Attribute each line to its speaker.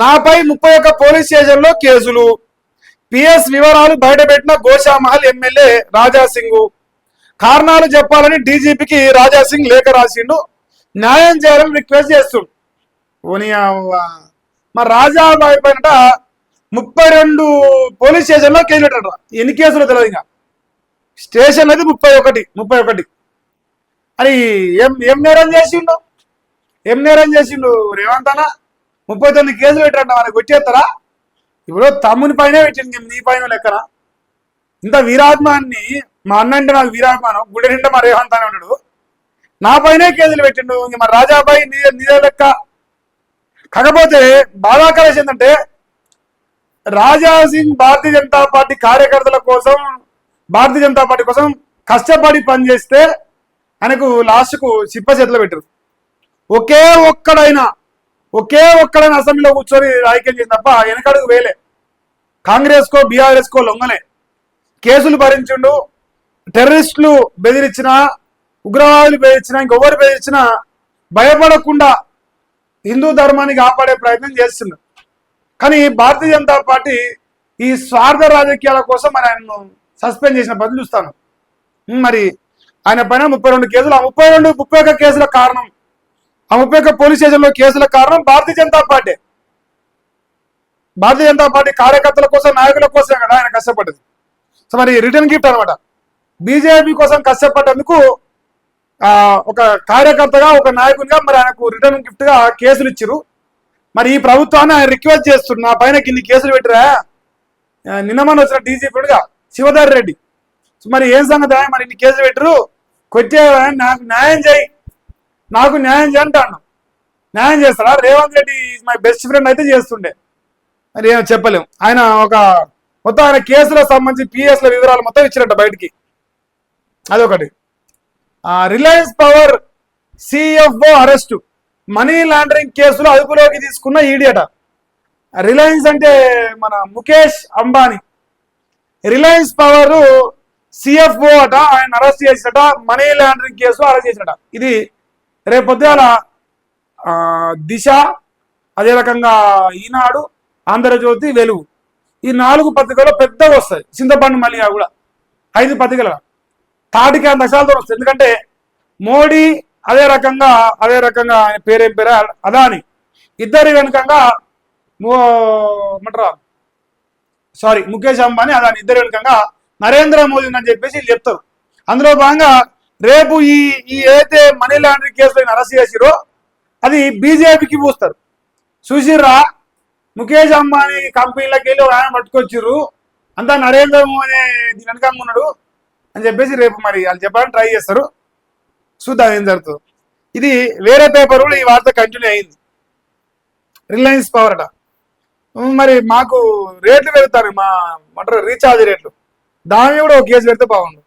Speaker 1: నాపై 31 పోలీస్ స్టేషన్లో కేసులు. పిఎస్ వివరాలు బయటపెట్టిన గోషామహల్ ఎమ్మెల్యే రాజాసింగ్. కారణాలు చెప్పాలని డీజీపీకి రాజాసింగ్ లేఖ రాసిండు. న్యాయం చేయాలని రిక్వెస్ట్ చేస్తుండు. మరి రాజాబాయి పైన 32 పోలీస్ స్టేషన్లో కేసులు పెట్టాడు. ఎన్ని కేసులు తెలియదు. ఇంకా స్టేషన్ అయితే 31 అని ఏం నేరం చేసిండు? రేవంత్ అన్న 39 కేసులు పెట్టాడు. మనకి వచ్చేస్తారా? ఇప్పుడు తమ్ముని పైన పెట్టింది, నీ పైన లెక్కన. ఇంత వీరాత్మాన్ని, మా అన్న అంటే నాకు వీరాత్మానం, గుడి నిండా మా రేవంత్ అని ఉన్నాడు, నా పైనే కేసులు పెట్టిండు. ఇంక మరి రాజాబాయి నీదే లెక్క. కాకపోతే బాధాకరం ఏంటంటే రాజాసింగ్ భారతీయ జనతా పార్టీ కార్యకర్తల కోసం, భారతీయ జనతా పార్టీ కోసం కష్టపడి పనిచేస్తే ఆయనకు లాస్ట్కు చిప్ప చేతిలో పెట్టారు. ఒకే ఒక్కడైనా అసెంబ్లీలో కూర్చొని రాజకీయం చేసిన తప్ప వెనకడుగు వేలే. కాంగ్రెస్కో బీఆర్ఎస్కో లొంగలే. కేసులు భరించిండు. టెర్రరిస్టులు బెదిరించినా, ఉగ్రవాదులు బెదిరించినా, ఇంకొవరు బెదిరించినా భయపడకుండా హిందూ ధర్మాన్ని కాపాడే ప్రయత్నం చేస్తున్నారు. కానీ భారతీయ జనతా పార్టీ ఈ స్వార్థ రాజకీయాల కోసం మరి ఆయనను సస్పెండ్ చేసిన పద్ధతి చూస్తాను. మరి ఆయన పైన 32 కేసులు. ఆ 31 కేసుల కారణం, ఆ 31 పోలీస్ స్టేషన్లో కేసుల కారణం భారతీయ జనతా పార్టీ. భారతీయ జనతా పార్టీ కార్యకర్తల కోసం, నాయకుల కోసమే కదా ఆయన కష్టపడ్డది. సో మరి రిటర్న్ గిఫ్ట్ అనమాట. బీజేపీ కోసం కష్టపడ్డందుకు ఒక కార్యకర్తగా, ఒక నాయకునిగా మరి ఆయనకు రిటర్న్ గిఫ్ట్ గా కేసులు ఇచ్చిరు. మరి ఈ ప్రభుత్వాన్ని ఆయన రిక్వెస్ట్ చేస్తున్నారు, నా పైన కిన్ని కేసులు పెట్టిరా. నిన్నమని వచ్చిన డీజీపీగా శివధర్ రెడ్డి. మరి ఏం సంగతి? మరి ఇన్ని కేసులు పెట్టరు, కొట్టే నాకు న్యాయం చేయి అంటాను. న్యాయం చేస్తాడా? Revanth Reddy my best friend అయితే చేస్తుండే. మరి ఏమో చెప్పలేము. ఆయన మొత్తం ఆయన కేసులకు సంబంధించి పిఎస్ల వివరాలు మొత్తం ఇచ్చినట్ట బయటికి. అదొకటి. Reliance power CFO arrest. Money laundering కేసులో అదుపులోకి తీసుకున్న ఈడీ అట. రిలయన్స్ అంటే మన Mukesh Ambani. Reliance power CFO అట, ఆయన అరెస్ట్ చేసినట. మనీ లాండరింగ్ కేసులో అరెస్ట్ చేసినట. ఇది రేపొద్దుల దిశ, అదే రకంగా ఈనాడు, ఆంధ్రజ్యోతి, వెలుగు, ఈ 4 పత్రికల్లో పెద్దగా వస్తాయి. చింతపండు మల్లిగా కూడా 5 పత్రికల తాటికి 100 లక్షలతో వస్తాయి. ఎందుకంటే మోడీ, అదే రకంగా ఆయన పేరేం పేరు, అదాని, ఇద్దరి వెనుకంగా ముఖేష్ అంబానీ, అదాని ఇద్దరి వెనుకంగా నరేంద్ర మోదీ అని చెప్పేసి వీళ్ళు చెప్తారు. అందులో భాగంగా రేపు ఈ ఏదైతే మనీ లాండరింగ్ కేసులో అరెస్ట్ చేసిరో అది బీజేపీకి పూస్తారు. చూసిర్రా, ముఖేష్ అంబానీ కంపెనీలకు వెళ్ళి ఆయన పట్టుకొచ్చిర్రు, అంతా నరేంద్ర మోదీ దీని వెనకంగా ఉన్నాడు అని చెప్పేసి రేపు మరి వాళ్ళు చెప్పాలని ట్రై చేస్తారు. చూద్దాం ఏం జరుగుతుంది. ఇది వేరే పేపర్ కూడా ఈ వార్త కంటిన్యూ అయింది. రిలయన్స్ పవర్ అట. మరి మాకు రేట్లు పెడతారు, మా రీఛార్జ్ రేట్లు, దాని కూడా ఒక కేసు పెడితే బాగుండు.